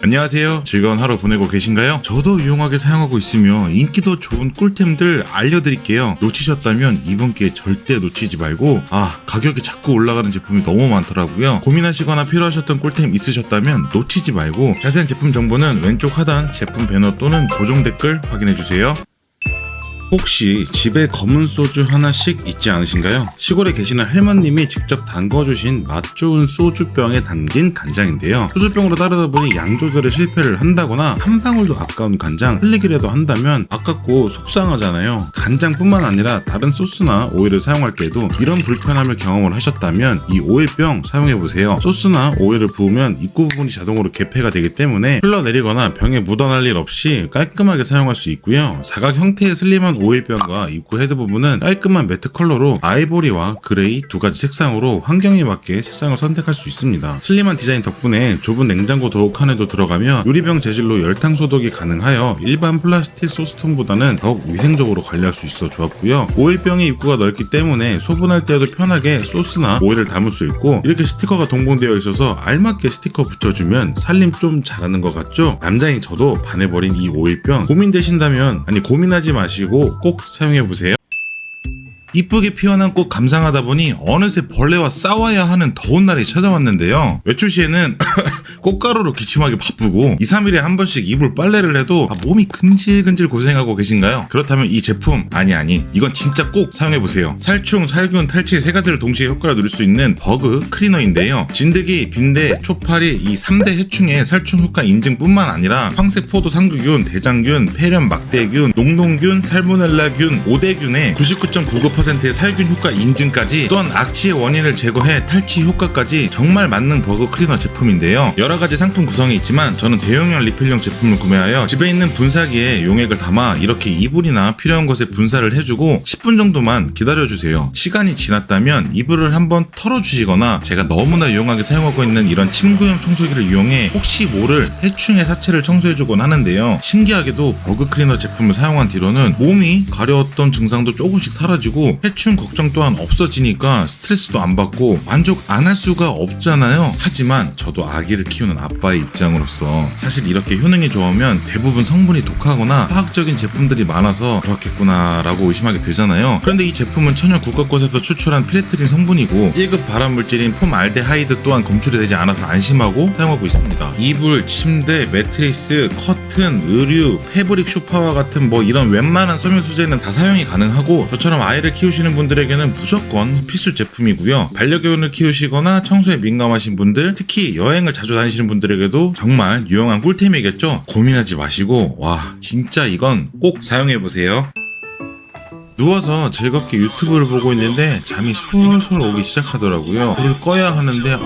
안녕하세요. 즐거운 하루 보내고 계신가요? 저도 유용하게 사용하고 있으며 인기도 좋은 꿀템들 알려드릴게요. 놓치셨다면 이번 기회 절대 놓치지 말고 가격이 자꾸 올라가는 제품이 너무 많더라고요. 고민하시거나 필요하셨던 꿀템 있으셨다면 놓치지 말고 자세한 제품 정보는 왼쪽 하단 제품 배너 또는 고정 댓글 확인해주세요. 혹시 집에 검은 소주 하나씩 있지 않으신가요? 시골에 계시는 할머님이 직접 담궈주신 맛 좋은 소주병에 담긴 간장인데요. 소주병으로 따르다 보니 양 조절에 실패를 한다거나 한 방울도 아까운 간장 흘리기라도 한다면 아깝고 속상하잖아요. 간장뿐만 아니라 다른 소스나 오일을 사용할 때도 이런 불편함을 경험을 하셨다면 이 오일병 사용해보세요. 소스나 오일을 부으면 입구 부분이 자동으로 개폐가 되기 때문에 흘러내리거나 병에 묻어날 일 없이 깔끔하게 사용할 수 있고요. 사각 형태의 슬림한 오일병과 입구 헤드 부분은 깔끔한 매트 컬러로 아이보리와 그레이 두 가지 색상으로 환경에 맞게 색상을 선택할 수 있습니다. 슬림한 디자인 덕분에 좁은 냉장고 도어 칸에도 들어가며 유리병 재질로 열탕 소독이 가능하여 일반 플라스틱 소스통보다는 더욱 위생적으로 관리할 수 있어 좋았고요. 오일병의 입구가 넓기 때문에 소분할 때에도 편하게 소스나 오일을 담을 수 있고 이렇게 스티커가 동봉되어 있어서 알맞게 스티커 붙여주면 살림 좀 잘하는 것 같죠? 남자인 저도 반해버린 이 오일병 고민되신다면 고민하지 마시고 꼭 사용해보세요. 이쁘게 피어난 꽃 감상하다 보니 어느새 벌레와 싸워야 하는 더운 날이 찾아왔는데요. 외출 시에는 꽃가루로 기침하기 바쁘고 2-3일에 한 번씩 이불 빨래를 해도 몸이 근질근질 고생하고 계신가요? 그렇다면 이 제품 아니 이건 진짜 꼭 사용해보세요. 살충, 살균, 탈취 세 가지를 동시에 효과를 누릴 수 있는 버그 클리너인데요. 진드기, 빈대, 초파리 이 3대 해충의 살충 효과 인증뿐만 아니라 황색 포도 상규균, 대장균, 폐렴 막대균, 농농균, 살모넬라균, 오대균의 99.99%의 살균 효과 인증까지 또한 악취의 원인을 제거해 탈취 효과까지 정말 맞는 버그 클리너 제품인데요. 여러가지 상품 구성이 있지만 저는 대용량 리필용 제품을 구매하여 집에 있는 분사기에 용액을 담아 이렇게 이불이나 필요한 곳에 분사를 해주고 10분 정도만 기다려주세요. 시간이 지났다면 이불을 한번 털어주시거나 제가 너무나 유용하게 사용하고 있는 이런 침구용 청소기를 이용해 혹시 모를 해충의 사체를 청소해주곤 하는데요. 신기하게도 버그 클리너 제품을 사용한 뒤로는 몸이 가려웠던 증상도 조금씩 사라지고 해충 걱정 또한 없어지니까 스트레스도 안 받고 만족 안 할 수가 없잖아요. 하지만 저도 아기를 키우는 아빠의 입장으로서 사실 이렇게 효능이 좋으면 대부분 성분이 독하거나 화학적인 제품들이 많아서 그렇겠구나 라고 의심하게 되잖아요. 그런데 이 제품은 천연 국화꽃에서 추출한 피레트린 성분이고 1급 발암물질인 폼알데하이드 또한 검출이 되지 않아서 안심하고 사용하고 있습니다. 이불, 침대, 매트리스, 커튼, 의류, 패브릭 쇼파와 같은 이런 웬만한 섬유 소재는 다 사용이 가능하고 저처럼 아이를 키우시는 분들에게는 무조건 필수 제품이고요. 반려견을 키우시거나 청소에 민감하신 분들, 특히 여행을 자주 다니시는 분들에게도 정말 유용한 꿀템이겠죠? 고민하지 마시고 진짜 이건 꼭 사용해보세요. 누워서 즐겁게 유튜브를 보고 있는데 잠이 솔솔 오기 시작하더라고요. 불을 꺼야 하는데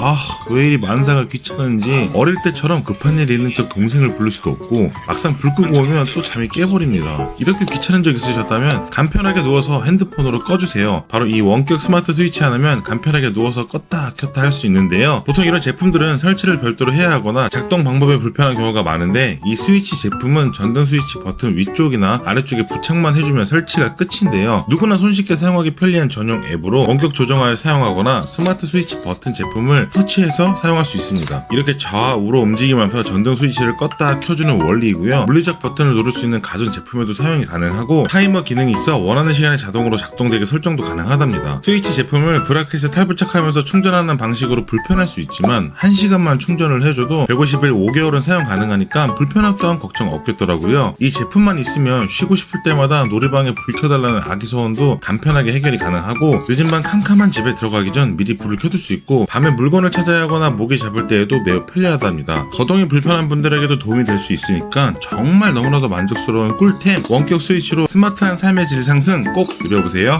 왜 이리 만사가 귀찮은지 어릴 때처럼 급한 일이 있는 척 동생을 부를 수도 없고 막상 불 끄고 오면 또 잠이 깨버립니다. 이렇게 귀찮은 적 있으셨다면 간편하게 누워서 핸드폰으로 꺼주세요. 바로 이 원격 스마트 스위치 하나면 간편하게 누워서 껐다 켰다 할 수 있는데요. 보통 이런 제품들은 설치를 별도로 해야 하거나 작동 방법이 불편한 경우가 많은데 이 스위치 제품은 전등 스위치 버튼 위쪽이나 아래쪽에 부착만 해주면 설치가 끝인데요. 누구나 손쉽게 사용하기 편리한 전용 앱으로 원격 조정하여 사용하거나 스마트 스위치 버튼 제품을 터치해서 사용할 수 있습니다. 이렇게 좌우로 움직이면서 전등 스위치를 껐다 켜주는 원리이고요. 물리적 버튼을 누를 수 있는 가전 제품에도 사용이 가능하고 타이머 기능이 있어 원하는 시간에 자동으로 작동되게 설정도 가능하답니다. 스위치 제품을 브라켓에 탈부착하면서 충전하는 방식으로 불편할 수 있지만 1시간만 충전을 해줘도 150일 5개월은 사용 가능하니까 불편함 또한 걱정 없겠더라고요. 이 제품만 있으면 쉬고 싶을 때마다 놀이방에 불 켜달라는 아기 소원도 간편하게 해결이 가능하고 늦은 밤 캄캄한 집에 들어가기 전 미리 불을 켜둘 수 있고 밤에 물건을 찾아야 하거나 모기 잡을 때에도 매우 편리하답니다. 거동이 불편한 분들에게도 도움이 될 수 있으니까 정말 너무나도 만족스러운 꿀템 원격 스위치로 스마트한 삶의 질 상승 꼭 누려보세요.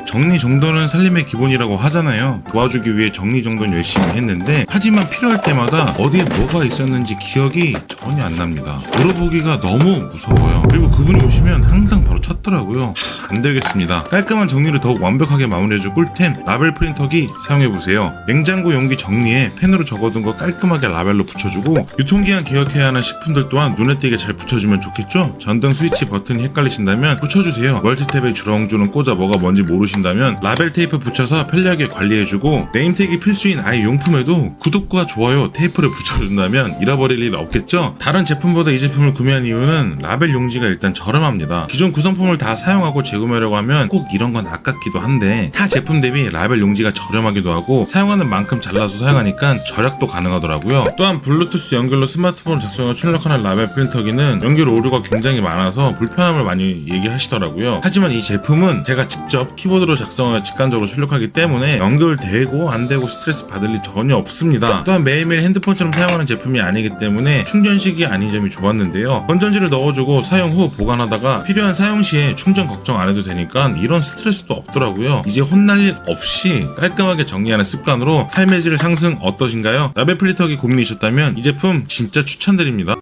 정리정돈은 살림의 기본이라고 하잖아요. 도와주기 위해 정리정돈 열심히 했는데 하지만 필요할 때마다 어디에 뭐가 있었는지 기억이 전혀 안 납니다. 물어보기가 너무 무서워요. 그리고 그분이 오시면 항상 바로 찾더라고요. 안 되겠습니다. 깔끔한 정리를 더욱 완벽하게 마무리해줄 꿀템 라벨 프린터기 사용해보세요. 냉장고 용기 정리에 펜으로 적어둔 거 깔끔하게 라벨로 붙여주고 유통기한 기억해야 하는 식품들 또한 눈에 띄게 잘 붙여주면 좋겠죠? 전등 스위치 버튼이 헷갈리신다면 붙여주세요. 멀티탭에 주렁주렁 꽂아 뭐가 뭔지 모르신다면 라벨 테이프 붙여서 편리하게 관리해주고 네임택이 필수인 아이 용품에도 구독과 좋아요 테이프를 붙여준다면 잃어버릴 일 없겠죠? 다른 제품보다 이 제품을 구매한 이유는 라벨 용지가 일단 저렴합니다. 기존 구성품을 다 사용하고 재구매하려고 하면 꼭 이런 건 아깝기도 한데 타 제품 대비 라벨 용지가 저렴하기도 하고 사용하는 만큼 잘라서 사용하니까 절약도 가능하더라고요. 또한 블루투스 연결로 스마트폰을 작성하고 출력하는 라벨 프린터기는 연결 오류가 굉장히 많아서 불편함을 많이 얘기하시더라고요. 하지만 이 제품은 제가 직접 키보드로 작성하여 직관적으로 출력하기 때문에 연결되고 안 되고 스트레스 받을 일 전혀 없습니다. 또한 매일매일 핸드폰처럼 사용하는 제품이 아니기 때문에 충전식이 아닌 점이 좋았는데요. 건전지를 넣어주고 사용 후 보관하다가 필요한 사용 시에 충전 걱정 안 해도 되니까 이런 스트레스도 없더라고요. 이제 혼날 일 없이 깔끔하게 정리하는 습관으로 삶의 질 상승 어떠신가요? 라벨 프린터기 고민이셨다면 이 제품 진짜 추천드립니다.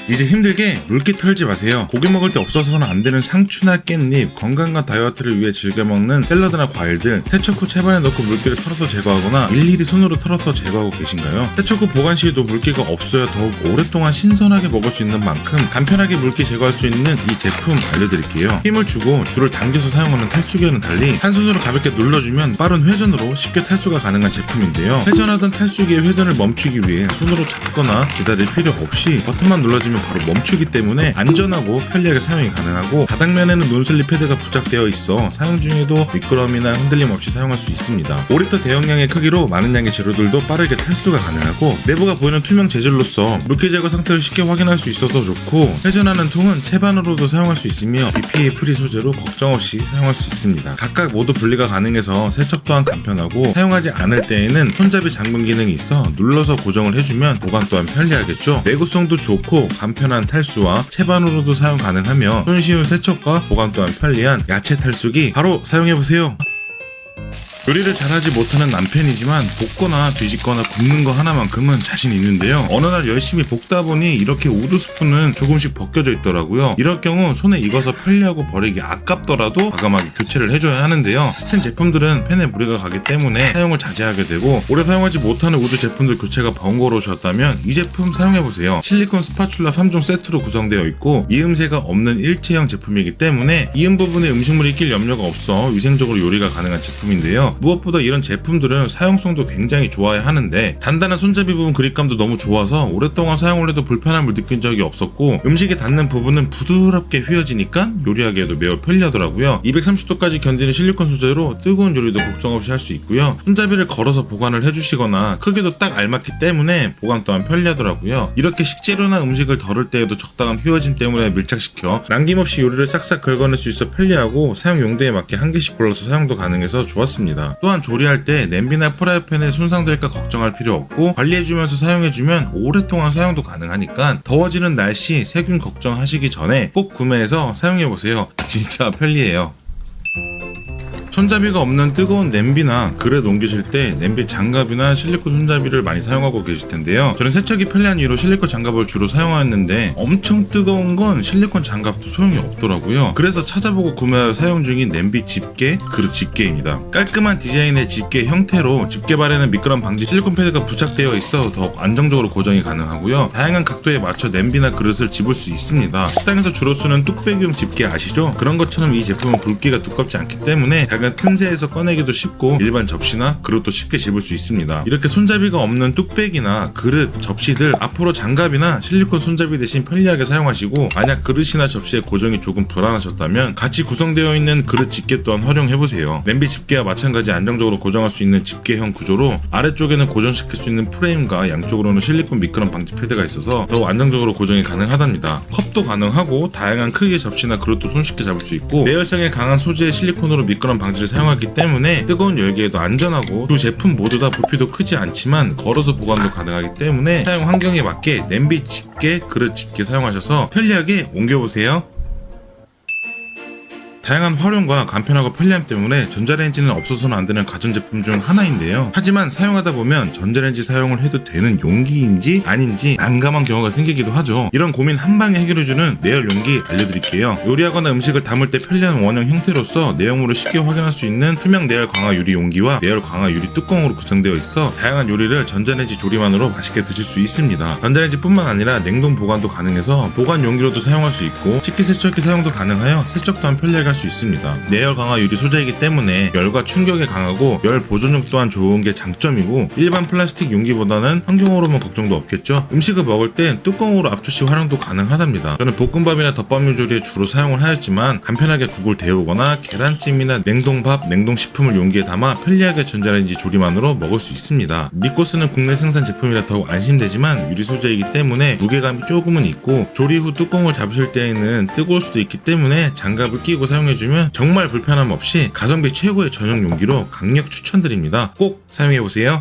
이제 힘들게 물기 털지 마세요. 고기 먹을 때 없어서는 안 되는 상추나 깻잎, 건강과 다이어트를 위해 즐겨 먹는 샐러드나 과일들, 세척 후 채반에 넣고 물기를 털어서 제거하거나 일일이 손으로 털어서 제거하고 계신가요? 세척 후 보관 시에도 물기가 없어야 더욱 오랫동안 신선하게 먹을 수 있는 만큼 간편하게 물기 제거할 수 있는 이 제품 알려드릴게요. 힘을 주고 줄을 당겨서 사용하는 탈수기와는 달리 한 손으로 가볍게 눌러주면 빠른 회전으로 쉽게 탈수가 가능한 제품인데요. 회전하던 탈수기의 회전을 멈추기 위해 손으로 잡거나 기다릴 필요 없이 버튼만 눌러주면 바로 멈추기 때문에 안전하고 편리하게 사용이 가능하고 바닥면에는 논슬립 패드가 부착되어 있어 사용 중에도 미끄럼이나 흔들림 없이 사용할 수 있습니다. 5리터 대용량의 크기로 많은 양의 재료들도 빠르게 탈수가 가능하고 내부가 보이는 투명 재질로서 물기 제거 상태를 쉽게 확인할 수 있어서 좋고 회전하는 통은 채반으로도 사용할 수 있으며 BPA 프리 소재로 걱정 없이 사용할 수 있습니다. 각각 모두 분리가 가능해서 세척 또한 간편하고 사용하지 않을 때에는 손잡이 잠금 기능이 있어 눌러서 고정을 해주면 보관 또한 편리하겠죠. 내구성도 좋고 간편한 탈수와 채반으로도 사용 가능하며 손쉬운 세척과 보관 또한 편리한 야채 탈수기 바로 사용해보세요. 요리를 잘하지 못하는 남편이지만 볶거나 뒤집거나 굽는 거 하나만큼은 자신 있는데요. 어느 날 열심히 볶다 보니 이렇게 우드 스푼은 조금씩 벗겨져 있더라고요. 이럴 경우 손에 익어서 편리하고 버리기 아깝더라도 과감하게 교체를 해줘야 하는데요. 스텐 제품들은 팬에 무리가 가기 때문에 사용을 자제하게 되고 오래 사용하지 못하는 우드 제품들 교체가 번거로우셨다면 이 제품 사용해보세요. 실리콘 스파츌라 3종 세트로 구성되어 있고 이음새가 없는 일체형 제품이기 때문에 이음 부분에 음식물이 낄 염려가 없어 위생적으로 요리가 가능한 제품인데요. 무엇보다 이런 제품들은 사용성도 굉장히 좋아야 하는데 단단한 손잡이 부분 그립감도 너무 좋아서 오랫동안 사용을 해도 불편함을 느낀 적이 없었고 음식에 닿는 부분은 부드럽게 휘어지니까 요리하기에도 매우 편리하더라고요. 230도까지 견디는 실리콘 소재로 뜨거운 요리도 걱정 없이 할 수 있고요. 손잡이를 걸어서 보관을 해주시거나 크기도 딱 알맞기 때문에 보관 또한 편리하더라고요. 이렇게 식재료나 음식을 덜을 때에도 적당한 휘어짐 때문에 밀착시켜 남김없이 요리를 싹싹 긁어낼 수 있어 편리하고 사용 용도에 맞게 한 개씩 골라서 사용도 가능해서 좋았습니다. 또한 조리할 때 냄비나 프라이팬에 손상될까 걱정할 필요 없고 관리해주면서 사용해주면 오랫동안 사용도 가능하니까 더워지는 날씨 세균 걱정하시기 전에 꼭 구매해서 사용해보세요. 진짜 편리해요. 손잡이가 없는 뜨거운 냄비나 그릇 옮기실 때 냄비 장갑이나 실리콘 손잡이를 많이 사용하고 계실 텐데요. 저는 세척이 편리한 이유로 실리콘 장갑을 주로 사용하였는데 엄청 뜨거운 건 실리콘 장갑도 소용이 없더라고요. 그래서 찾아보고 구매하여 사용 중인 냄비 집게, 그릇 집게입니다. 깔끔한 디자인의 집게 형태로 집게발에는 미끄럼 방지 실리콘 패드가 부착되어 있어 더욱 안정적으로 고정이 가능하고요. 다양한 각도에 맞춰 냄비나 그릇을 집을 수 있습니다. 식당에서 주로 쓰는 뚝배기용 집게 아시죠? 그런 것처럼 이 제품은 굵기가 두껍지 않기 때문에 작은 틈새에서 꺼내기도 쉽고 일반 접시나 그릇도 쉽게 집을 수 있습니다. 이렇게 손잡이가 없는 뚝배기나 그릇, 접시들 앞으로 장갑이나 실리콘 손잡이 대신 편리하게 사용하시고 만약 그릇이나 접시의 고정이 조금 불안하셨다면 같이 구성되어 있는 그릇 집게 또한 활용해보세요. 냄비 집게와 마찬가지 안정적으로 고정할 수 있는 집게형 구조로 아래쪽에는 고정시킬 수 있는 프레임과 양쪽으로는 실리콘 미끄럼 방지 패드가 있어서 더욱 안정적으로 고정이 가능하답니다. 컵도 가능하고 다양한 크기의 접시나 그릇도 손쉽게 잡을 수 있고 내열성에 강한 소재의 실리콘으로 미끄럼 방지를 사용하기 때문에 뜨거운 열기에도 안전하고 두 제품 모두 다 부피도 크지 않지만 걸어서 보관도 가능하기 때문에 사용 환경에 맞게 냄비 집게, 그릇 집게 사용하셔서 편리하게 옮겨보세요. 다양한 활용과 간편하고 편리함 때문에 전자레인지는 없어서는 안 되는 가전제품 중 하나인데요. 하지만 사용하다 보면 전자레인지 사용을 해도 되는 용기인지 아닌지 난감한 경우가 생기기도 하죠. 이런 고민 한 방에 해결해주는 내열 용기 알려드릴게요. 요리하거나 음식을 담을 때 편리한 원형 형태로서 내용물을 쉽게 확인할 수 있는 투명 내열 강화 유리 용기와 내열 강화 유리 뚜껑으로 구성되어 있어 다양한 요리를 전자레인지 조리만으로 맛있게 드실 수 있습니다. 전자레인지뿐만 아니라 냉동 보관도 가능해서 보관 용기로도 사용할 수 있고 식기세척기 사용도 가능하여 세척 또한 편리하게 할 수 있습니다. 내열 강화 유리 소재이기 때문에 열과 충격에 강하고 열 보존력 또한 좋은 게 장점이고 일반 플라스틱 용기보다는 환경 오염은 걱정도 없겠죠. 음식을 먹을 땐 뚜껑으로 앞접시 활용도 가능하답니다. 저는 볶음밥이나 덮밥류 조리에 주로 사용을 하였지만 간편하게 국을 데우거나 계란찜이나 냉동밥, 냉동식품을 용기에 담아 편리하게 전자레인지 조리만으로 먹을 수 있습니다. 믿고 쓰는 국내 생산 제품이라 더욱 안심되지만 유리 소재이기 때문에 무게감이 조금은 있고 조리 후 뚜껑을 잡으실 때에는 뜨거울 수도 있기 때문에 장갑을 끼고 사용해주면 정말 불편함 없이 가성비 최고의 전용 용기로 강력 추천드립니다. 꼭 사용해보세요.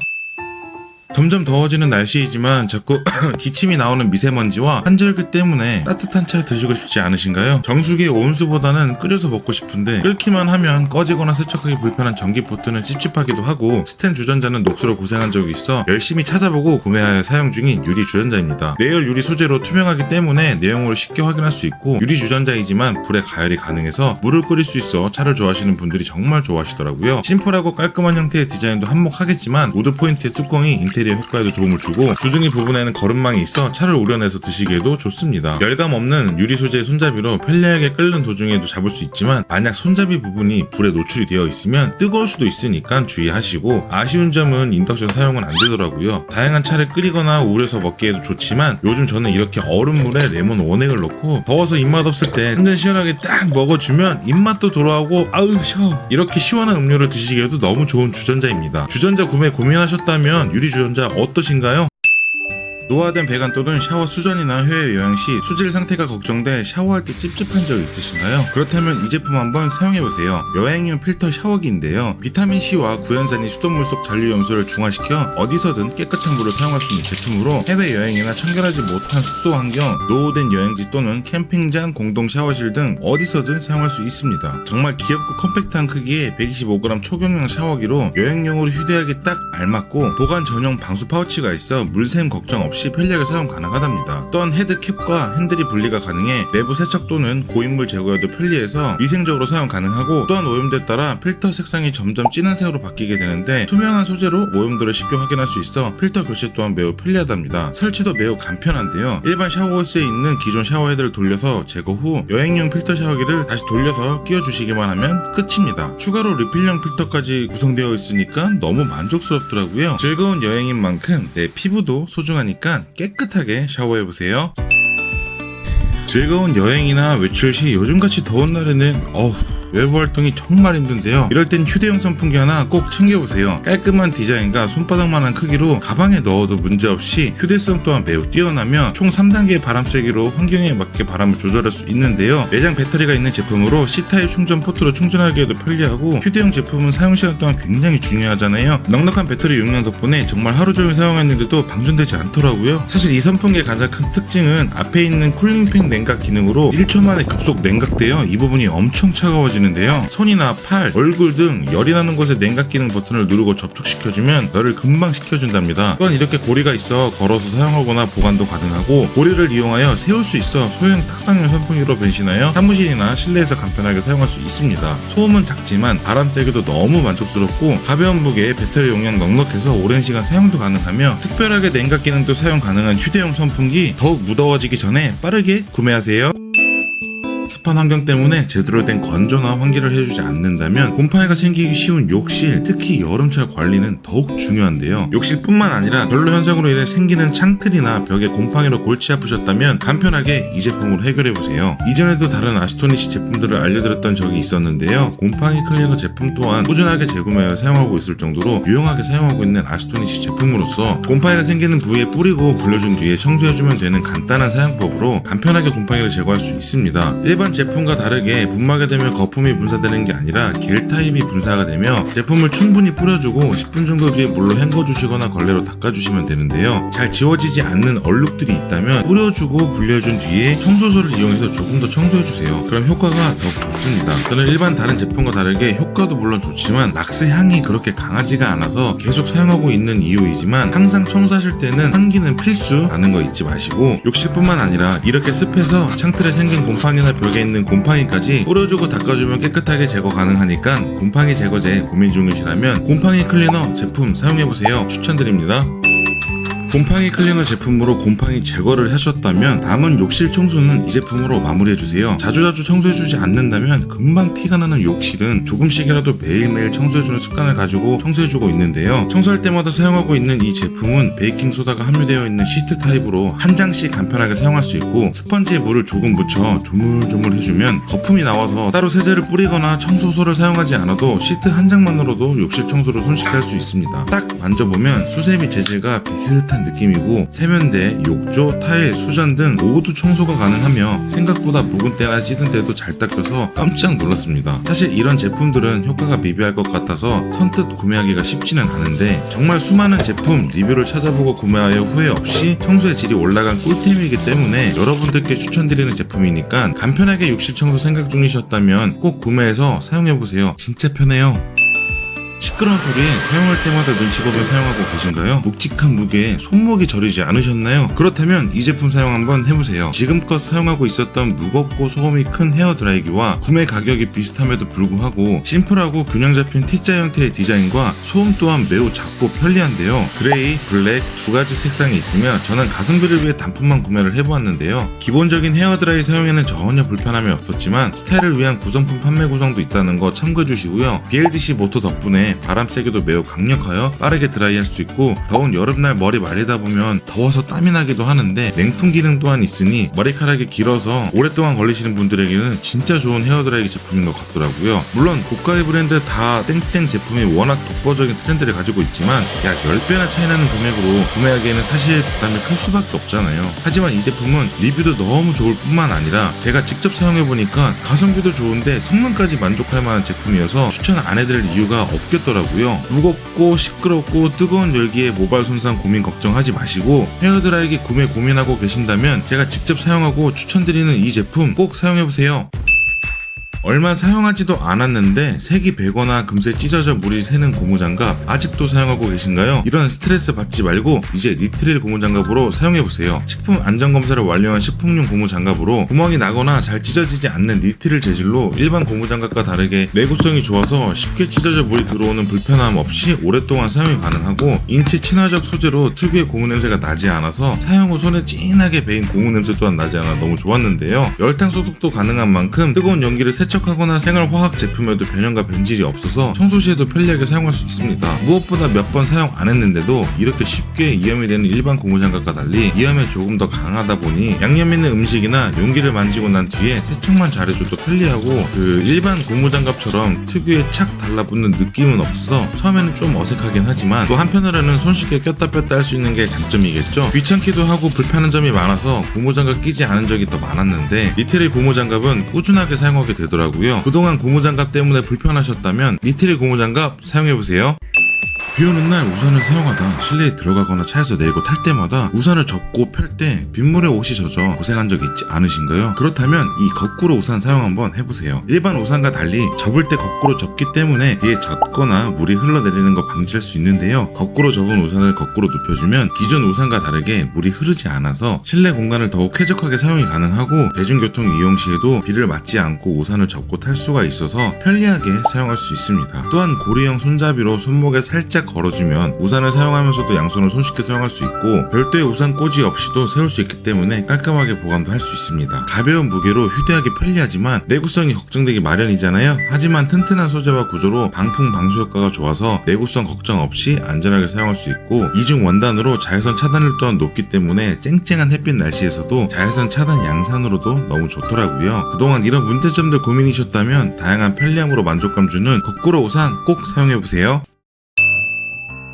점점 더워지는 날씨이지만 자꾸 기침이 나오는 미세먼지와 한절기 때문에 따뜻한 차 드시고 싶지 않으신가요? 정수기의 온수보다는 끓여서 먹고 싶은데 끓기만 하면 꺼지거나 세척하기 불편한 전기포트는 찝찝하기도 하고 스텐 주전자는 녹수로 고생한 적이 있어 열심히 찾아보고 구매하여 사용 중인 유리 주전자입니다. 내열 유리 소재로 투명하기 때문에 내용물을 쉽게 확인할 수 있고 유리 주전자이지만 불에 가열이 가능해서 물을 끓일 수 있어 차를 좋아하시는 분들이 정말 좋아하시더라고요. 심플하고 깔끔한 형태의 디자인도 한몫하겠지만 우드 포인트의 뚜껑이 인테리어 효과에도 도움을 주고 주둥이 부분에는 거름망이 있어 차를 우려내서 드시기에도 좋습니다. 열감 없는 유리 소재의 손잡이로 편리하게 끓는 도중에도 잡을 수 있지만 만약 손잡이 부분이 불에 노출이 되어 있으면 뜨거울 수도 있으니까 주의하시고 아쉬운 점은 인덕션 사용은 안 되더라고요. 다양한 차를 끓이거나 우려서 먹기에도 좋지만 요즘 저는 이렇게 얼음물에 레몬 원액을 넣고 더워서 입맛 없을 때 한 잔 시원하게 딱 먹어주면 입맛도 돌아오고 아우 시원 이렇게 시원한 음료를 드시기에도 너무 좋은 주전자입니다. 주전자 구매 고민하셨다면 유리 주전자 어떠신가요? 노화된 배관 또는 샤워 수전이나 해외 여행 시 수질 상태가 걱정돼 샤워할 때 찝찝한 적 있으신가요? 그렇다면 이 제품 한번 사용해보세요. 여행용 필터 샤워기인데요. 비타민C와 구연산이 수돗물 속 잔류 염소를 중화시켜 어디서든 깨끗한 물을 사용할 수 있는 제품으로 해외여행이나 청결하지 못한 숙소 환경, 노후된 여행지 또는 캠핑장, 공동 샤워실 등 어디서든 사용할 수 있습니다. 정말 귀엽고 컴팩트한 크기의 125g 초경량 샤워기로 여행용으로 휴대하기 딱 알맞고 보관 전용 방수 파우치가 있어 물샘 걱정 없이 편리하게 사용 가능하답니다. 또한 헤드캡과 핸들이 분리가 가능해 내부 세척 또는 고인물 제거에도 편리해서 위생적으로 사용 가능하고 또한 오염도에 따라 필터 색상이 점점 진한 색으로 바뀌게 되는데 투명한 소재로 오염도를 쉽게 확인할 수 있어 필터 교체 또한 매우 편리하답니다. 설치도 매우 간편한데요. 일반 샤워호스에 있는 기존 샤워헤드를 돌려서 제거 후 여행용 필터 샤워기를 다시 돌려서 끼워주시기만 하면 끝입니다. 추가로 리필형 필터까지 구성되어 있으니까 너무 만족스럽더라고요. 즐거운 여행인 만큼 내 피부도 소중하니까 깨끗하게 샤워해보세요. 즐거운 여행이나 외출 시 요즘같이 더운 날에는 외부 활동이 정말 힘든데요. 이럴 땐 휴대용 선풍기 하나 꼭 챙겨보세요. 깔끔한 디자인과 손바닥만한 크기로 가방에 넣어도 문제없이 휴대성 또한 매우 뛰어나며 총 3단계의 바람 세기로 환경에 맞게 바람을 조절할 수 있는데요. 내장 배터리가 있는 제품으로 C타입 충전 포트로 충전하기에도 편리하고 휴대용 제품은 사용시간 또한 굉장히 중요하잖아요. 넉넉한 배터리 용량 덕분에 정말 하루 종일 사용했는데도 방전되지 않더라고요. 사실 이 선풍기의 가장 큰 특징은 앞에 있는 쿨링팬 냉각 기능으로 1초 만에 급속 냉각되어 이 부분이 엄청 차가워지는 데요. 손이나 팔, 얼굴 등 열이 나는 곳에 냉각 기능 버튼을 누르고 접촉시켜주면 열을 금방 식혀준답니다. 또한 이렇게 고리가 있어 걸어서 사용하거나 보관도 가능하고 고리를 이용하여 세울 수 있어 소형 탁상용 선풍기로 변신하여 사무실이나 실내에서 간편하게 사용할 수 있습니다. 소음은 작지만 바람 세기도 너무 만족스럽고 가벼운 무게에 배터리 용량 넉넉해서 오랜 시간 사용도 가능하며 특별하게 냉각 기능도 사용 가능한 휴대용 선풍기 더욱 무더워지기 전에 빠르게 구매하세요. 습한 환경 때문에 제대로 된 건조나 환기를 해주지 않는다면 곰팡이가 생기기 쉬운 욕실, 특히 여름철 관리는 더욱 중요한데요. 욕실뿐만 아니라 결로 현상으로 인해 생기는 창틀이나 벽에 곰팡이로 골치 아프셨다면 간편하게 이 제품으로 해결해보세요. 이전에도 다른 아스토니시 제품들을 알려드렸던 적이 있었는데요. 곰팡이 클리너 제품 또한 꾸준하게 재구매하여 사용하고 있을 정도로 유용하게 사용하고 있는 아스토니시 제품으로서 곰팡이가 생기는 부위에 뿌리고 불려준 뒤에 청소해주면 되는 간단한 사용법으로 간편하게 곰팡이를 제거할 수 있습니다. 일반 제품과 다르게 분막이 되면 거품이 분사되는 게 아니라 겔 타입이 분사가 되며 제품을 충분히 뿌려주고 10분 정도 뒤에 물로 헹궈주시거나 걸레로 닦아주시면 되는데요. 잘 지워지지 않는 얼룩들이 있다면 뿌려주고 분리해준 뒤에 청소소를 이용해서 조금 더 청소해주세요. 그럼 효과가 더욱 좋습니다. 저는 일반 다른 제품과 다르게 효과도 물론 좋지만 락스 향이 그렇게 강하지가 않아서 계속 사용하고 있는 이유이지만 항상 청소하실 때는 환기는 필수라는 거 잊지 마시고 욕실뿐만 아니라 이렇게 습해서 창틀에 생긴 곰팡이나 벽에 있는 곰팡이까지 뿌려주고 닦아주면 깨끗하게 제거 가능하니까 곰팡이 제거제 고민 중이시라면 곰팡이 클리너 제품 사용해보세요. 추천드립니다. 곰팡이 클리너 제품으로 곰팡이 제거를 하셨다면 남은 욕실 청소는 이 제품으로 마무리해주세요. 자주자주 청소해주지 않는다면 금방 티가 나는 욕실은 조금씩이라도 매일매일 청소해주는 습관을 가지고 청소해주고 있는데요. 청소할 때마다 사용하고 있는 이 제품은 베이킹소다가 함유되어 있는 시트 타입으로 한 장씩 간편하게 사용할 수 있고 스펀지에 물을 조금 묻혀 조물조물 해주면 거품이 나와서 따로 세제를 뿌리거나 청소소를 사용하지 않아도 시트 한 장만으로도 욕실 청소를 손쉽게 할 수 있습니다. 딱 만져보면 수세미 재질과 비슷한 느낌이고 세면대, 욕조, 타일, 수전 등 모두 청소가 가능하며 생각보다 묵은 때나 씻은 때도 잘 닦여서 깜짝 놀랐습니다. 사실 이런 제품들은 효과가 미비할 것 같아서 선뜻 구매하기가 쉽지는 않은데 정말 수많은 제품 리뷰를 찾아보고 구매하여 후회 없이 청소의 질이 올라간 꿀템이기 때문에 여러분들께 추천드리는 제품이니까 간편하게 욕실 청소 생각 중이셨다면 꼭 구매해서 사용해보세요. 진짜 편해요. 시끄러운 소리에 사용할 때마다 눈치 보며 사용하고 계신가요? 묵직한 무게에 손목이 저리지 않으셨나요? 그렇다면 이 제품 사용 한번 해보세요. 지금껏 사용하고 있었던 무겁고 소음이 큰 헤어드라이기와 구매 가격이 비슷함에도 불구하고 심플하고 균형 잡힌 T자 형태의 디자인과 소음 또한 매우 작고 편리한데요. 그레이, 블랙 두 가지 색상이 있으며 저는 가성비를 위해 단품만 구매를 해보았는데요. 기본적인 헤어드라이 사용에는 전혀 불편함이 없었지만 스타일을 위한 구성품 판매 구성도 있다는 거 참고해 주시고요. BLDC 모터 덕분에 바람 세기도 매우 강력하여 빠르게 드라이할 수 있고 더운 여름날 머리 말리다 보면 더워서 땀이 나기도 하는데 냉풍 기능 또한 있으니 머리카락이 길어서 오랫동안 걸리시는 분들에게는 진짜 좋은 헤어드라이기 제품인 것 같더라고요. 물론 고가의 브랜드 다 땡땡 제품이 워낙 독보적인 트렌드를 가지고 있지만 약 10배나 차이나는 금액으로 구매하기에는 사실 부담이 클 수밖에 없잖아요. 하지만 이 제품은 리뷰도 너무 좋을 뿐만 아니라 제가 직접 사용해보니까 가성비도 좋은데 성능까지 만족할 만한 제품이어서 추천 안 해드릴 이유가 없겠더라고요. 무겁고 시끄럽고 뜨거운 열기에 모발 손상 고민 걱정하지 마시고 헤어드라이기 구매 고민하고 계신다면 제가 직접 사용하고 추천드리는 이 제품 꼭 사용해보세요. 얼마 사용하지도 않았는데 색이 배거나 금세 찢어져 물이 새는 고무장갑 아직도 사용하고 계신가요? 이런 스트레스 받지 말고 이제 니트릴 고무장갑으로 사용해보세요. 식품 안전검사를 완료한 식품용 고무장갑으로 구멍이 나거나 잘 찢어지지 않는 니트릴 재질로 일반 고무장갑과 다르게 내구성이 좋아서 쉽게 찢어져 물이 들어오는 불편함 없이 오랫동안 사용이 가능하고 인체 친화적 소재로 특유의 고무 냄새가 나지 않아서 사용 후 손에 진하게 배인 고무 냄새 또한 나지 않아 너무 좋았는데요. 열탕 소독도 가능한 만큼 뜨거운 연기를 세척하거나 생활화학 제품에도 변형과 변질이 없어서 청소 시에도 편리하게 사용할 수 있습니다. 무엇보다 몇 번 사용 안 했는데도 이렇게 쉽게 이염이 되는 일반 고무장갑과 달리 이염에 조금 더 강하다 보니 양념 있는 음식이나 용기를 만지고 난 뒤에 세척만 잘해줘도 편리하고 일반 고무장갑처럼 특유의 착 달라붙는 느낌은 없어서 처음에는 좀 어색하긴 하지만 또 한편으로는 손쉽게 꼈다 뺐다 할 수 있는 게 장점이겠죠. 귀찮기도 하고 불편한 점이 많아서 고무장갑 끼지 않은 적이 더 많았는데 니트릴 고무장갑은 꾸준하게 사용하게 되더라고요. 그동안 고무장갑 때문에 불편하셨다면 니트릴 고무장갑 사용해보세요. 비오는 날 우산을 사용하다 실내에 들어가거나 차에서 내리고 탈 때마다 우산을 접고 펼 때 빗물에 옷이 젖어 고생한 적 있지 않으신가요? 그렇다면 이 거꾸로 우산 사용 한번 해보세요. 일반 우산과 달리 접을 때 거꾸로 접기 때문에 뒤에 젖거나 물이 흘러내리는 거 방지할 수 있는데요. 거꾸로 접은 우산을 거꾸로 눕혀주면 기존 우산과 다르게 물이 흐르지 않아서 실내 공간을 더욱 쾌적하게 사용이 가능하고 대중교통 이용 시에도 비를 맞지 않고 우산을 접고 탈 수가 있어서 편리하게 사용할 수 있습니다. 또한 고리형 손잡이로 손목에 살짝 걸어주면 우산을 사용하면서도 양손을 손쉽게 사용할 수 있고 별도의 우산 꽂이 없이도 세울 수 있기 때문에 깔끔하게 보관도 할 수 있습니다. 가벼운 무게로 휴대하기 편리하지만 내구성이 걱정되기 마련이잖아요. 하지만 튼튼한 소재와 구조로 방풍 방수 효과가 좋아서 내구성 걱정 없이 안전하게 사용할 수 있고 이중 원단으로 자외선 차단을 또한 높기 때문에 쨍쨍한 햇빛 날씨에서도 자외선 차단 양산으로도 너무 좋더라고요. 그동안 이런 문제점들 고민이셨다면 다양한 편리함으로 만족감 주는 거꾸로 우산 꼭 사용해보세요.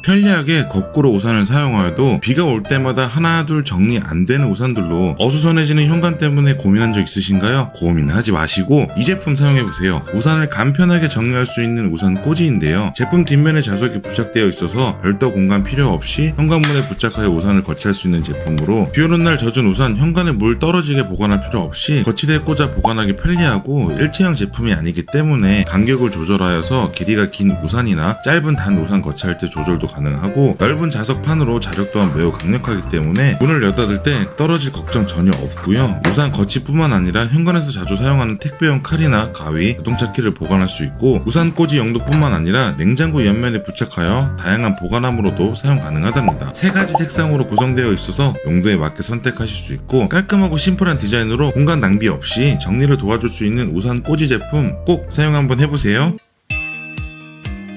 편리하게 거꾸로 우산을 사용하여도 비가 올 때마다 하나 둘 정리 안 되는 우산들로 어수선해지는 현관 때문에 고민한 적 있으신가요? 고민하지 마시고 이 제품 사용해보세요. 우산을 간편하게 정리할 수 있는 우산 꽂이인데요. 제품 뒷면에 자석이 부착되어 있어서 별도 공간 필요 없이 현관문에 부착하여 우산을 거치할 수 있는 제품으로 비 오는 날 젖은 우산 현관에 물 떨어지게 보관할 필요 없이 거치대에 꽂아 보관하기 편리하고 일체형 제품이 아니기 때문에 간격을 조절하여서 길이가 긴 우산이나 짧은 단 우산 거치할 때 조절도 가능하고 넓은 자석판으로 자력 또한 매우 강력하기 때문에 문을 여닫을 때 떨어질 걱정 전혀 없고요. 우산 거치뿐만 아니라 현관에서 자주 사용하는 택배용 칼이나 가위, 자동차 키를 보관할 수 있고 우산 꽂이 용도뿐만 아니라 냉장고 옆면에 부착하여 다양한 보관함으로도 사용 가능하답니다. 세 가지 색상으로 구성되어 있어서 용도에 맞게 선택하실 수 있고 깔끔하고 심플한 디자인으로 공간 낭비 없이 정리를 도와줄 수 있는 우산 꽂이 제품 꼭 사용 한번 해보세요.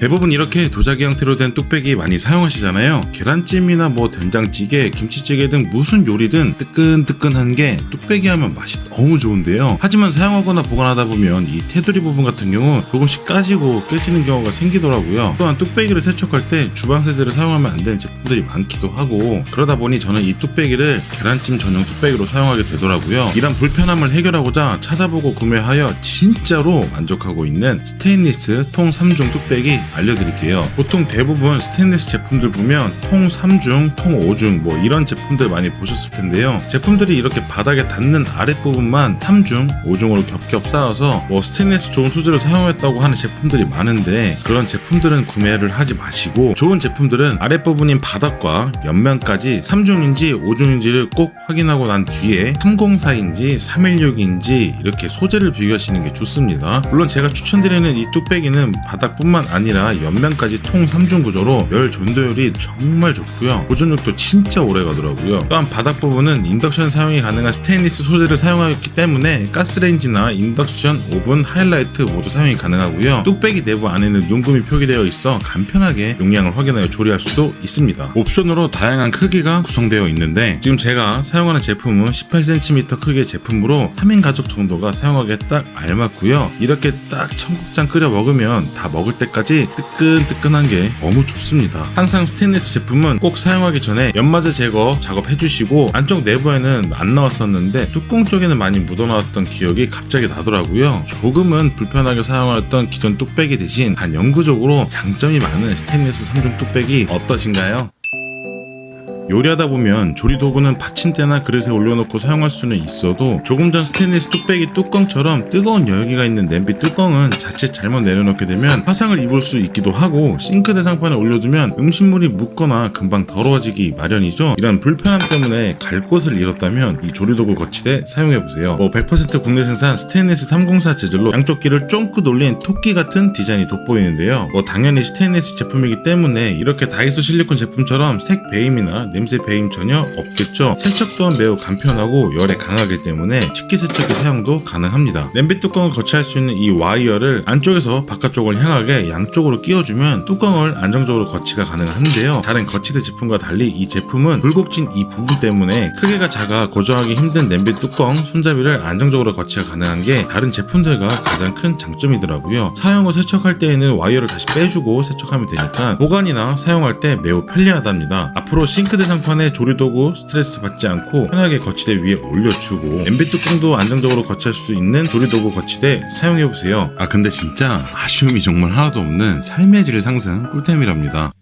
대부분 이렇게 도자기 형태로 된 뚝배기 많이 사용하시잖아요. 계란찜이나 된장찌개, 김치찌개 등 무슨 요리든 뜨끈뜨끈한 게 뚝배기 하면 맛이 너무 좋은데요. 하지만 사용하거나 보관하다 보면 이 테두리 부분 같은 경우 조금씩 까지고 깨지는 경우가 생기더라고요. 또한 뚝배기를 세척할 때 주방 세제를 사용하면 안 되는 제품들이 많기도 하고 그러다 보니 저는 이 뚝배기를 계란찜 전용 뚝배기로 사용하게 되더라고요. 이런 불편함을 해결하고자 찾아보고 구매하여 진짜로 만족하고 있는 스테인리스 통 3중 뚝배기 알려드릴게요. 보통 대부분 스테인리스 제품들 보면 통 3중, 통 5중 이런 제품들 많이 보셨을 텐데요. 제품들이 이렇게 바닥에 닿는 아랫부분만 3중, 5중으로 겹겹 쌓아서 스테인리스 좋은 소재를 사용했다고 하는 제품들이 많은데 그런 제품들은 구매를 하지 마시고 좋은 제품들은 아랫부분인 바닥과 옆면까지 3중인지 5중인지를 꼭 확인하고 난 뒤에 304인지 316인지 이렇게 소재를 비교하시는 게 좋습니다. 물론 제가 추천드리는 이 뚝배기는 바닥뿐만 아니라 옆면까지 통 3중 구조로 열 전도율이 정말 좋고요. 보존력도 진짜 오래 가더라고요. 또한 바닥 부분은 인덕션 사용이 가능한 스테인리스 소재를 사용하였기 때문에 가스레인지나 인덕션, 오븐, 하이라이트 모두 사용이 가능하고요. 뚝배기 내부 안에는 눈금이 표기되어 있어 간편하게 용량을 확인하여 조리할 수도 있습니다. 옵션으로 다양한 크기가 구성되어 있는데 지금 제가 사용하는 제품은 18cm 크기의 제품으로 3인 가족 정도가 사용하기에 딱 알맞고요. 이렇게 딱 청국장 끓여 먹으면 다 먹을 때까지 뜨끈뜨끈한 게 너무 좋습니다. 항상 스테인리스 제품은 꼭 사용하기 전에 연마제 제거 작업해주시고 안쪽 내부에는 안 나왔었는데 뚜껑 쪽에는 많이 묻어나왔던 기억이 갑자기 나더라고요. 조금은 불편하게 사용하였던 기존 뚝배기 대신 단 영구적으로 장점이 많은 스테인리스 3중 뚝배기 어떠신가요? 요리하다 보면 조리도구는 받침대나 그릇에 올려놓고 사용할 수는 있어도 조금 전 스테인리스 뚝배기 뚜껑처럼 뜨거운 열기가 있는 냄비 뚜껑은 자칫 잘못 내려놓게 되면 화상을 입을 수 있기도 하고 싱크대 상판에 올려두면 음식물이 묻거나 금방 더러워지기 마련이죠. 이런 불편함 때문에 갈 곳을 잃었다면 이 조리도구 거치대 사용해보세요. 100% 국내 생산 스테인리스 304 재질로 양쪽 귀를 쫑긋 올린 토끼 같은 디자인이 돋보이는데요. 당연히 스테인리스 제품이기 때문에 이렇게 다이소 실리콘 제품처럼 색 배임이나 냄새 배임 전혀 없겠죠. 세척 또한 매우 간편하고 열에 강하기 때문에 식기세척기 사용도 가능합니다. 냄비 뚜껑을 거치할 수 있는 이 와이어를 안쪽에서 바깥쪽을 향하게 양쪽으로 끼워주면 뚜껑을 안정적으로 거치가 가능한데요. 다른 거치대 제품과 달리 이 제품은 굴곡진 이 부분 때문에 크기가 작아 고정하기 힘든 냄비 뚜껑 손잡이를 안정적으로 거치가 가능한 게 다른 제품들과 가장 큰 장점이더라고요. 사용 후 세척할 때에는 와이어를 다시 빼주고 세척하면 되니까 보관이나 사용할 때 매우 편리하답니다. 앞으로 싱크대 상판에 조리도구 스트레스 받지 않고 편하게 거치대 위에 올려주고 냄비 뚜껑도 안정적으로 거치할 수 있는 조리도구 거치대 사용해보세요. 근데 진짜 아쉬움이 정말 하나도 없는 삶의 질 상승 꿀템이랍니다.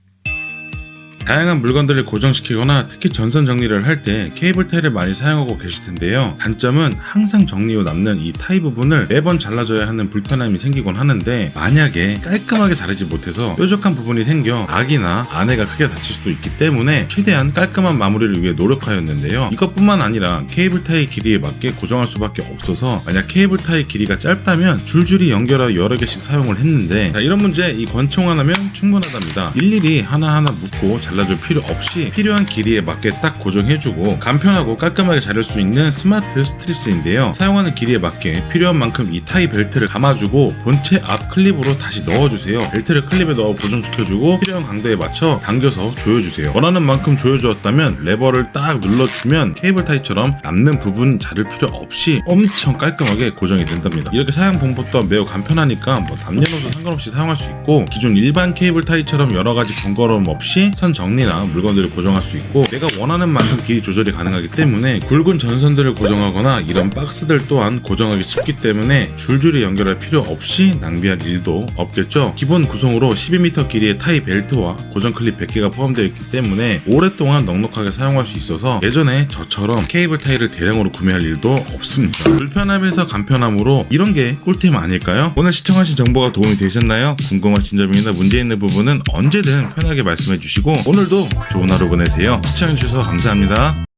다양한 물건들을 고정시키거나 특히 전선 정리를 할 때 케이블 타이를 많이 사용하고 계실 텐데요. 단점은 항상 정리 후 남는 이 타이 부분을 매번 잘라줘야 하는 불편함이 생기곤 하는데 만약에 깔끔하게 자르지 못해서 뾰족한 부분이 생겨 아기나 아내가 크게 다칠 수도 있기 때문에 최대한 깔끔한 마무리를 위해 노력하였는데요. 이것뿐만 아니라 케이블 타이 길이에 맞게 고정할 수밖에 없어서 만약 케이블 타이 길이가 짧다면 줄줄이 연결하여 여러 개씩 사용을 했는데 이런 문제 이 권총 하나면 충분하답니다. 일일이 하나하나 묶고 잘라 잘라줄 필요 없이 필요한 길이에 맞게 딱 고정해주고 간편하고 깔끔하게 자를 수 있는 스마트 스트립스인데요. 사용하는 길이에 맞게 필요한 만큼 이 타이 벨트를 감아주고 본체 앞 클립으로 다시 넣어주세요. 벨트를 클립에 넣어 고정시켜주고 필요한 강도에 맞춰 당겨서 조여주세요. 원하는 만큼 조여주었다면 레버를 딱 눌러주면 케이블 타이처럼 남는 부분 자를 필요 없이 엄청 깔끔하게 고정이 된답니다. 이렇게 사용 방법도 매우 간편하니까 뭐 남녀노소 상관없이 사용할 수 있고 기존 일반 케이블 타이처럼 여러가지 번거로움 없이 선 정리나 물건들을 고정할 수 있고 내가 원하는 만큼 길이 조절이 가능하기 때문에 굵은 전선들을 고정하거나 이런 박스들 또한 고정하기 쉽기 때문에 줄줄이 연결할 필요 없이 낭비할 일도 없겠죠. 기본 구성으로 12m 길이의 타이 벨트와 고정 클립 100개가 포함되어 있기 때문에 오랫동안 넉넉하게 사용할 수 있어서 예전에 저처럼 케이블 타이를 대량으로 구매할 일도 없습니다. 불편함에서 간편함으로 이런 게 꿀템 아닐까요? 오늘 시청하신 정보가 도움이 되셨나요? 궁금하신 점이나 문제 있는 부분은 언제든 편하게 말씀해 주시고 오늘도 좋은 하루 보내세요. 시청해 주셔서 감사합니다.